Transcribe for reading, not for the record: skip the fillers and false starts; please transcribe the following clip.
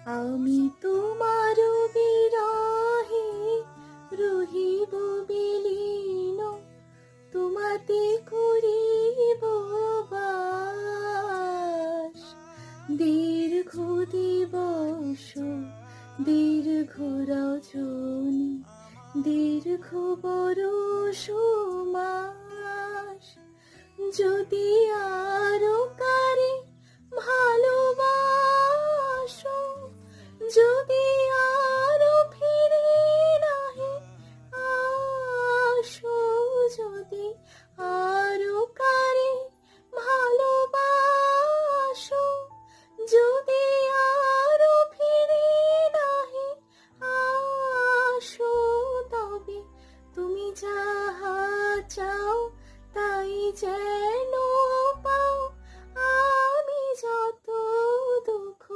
আমি তোমার বিরহে রহিব বিলীন, তোমাতে করিব বাস। দীর্ঘ দিবস দীর্ঘ রজনী দীর্ঘ বরষ মাস, যদি আরো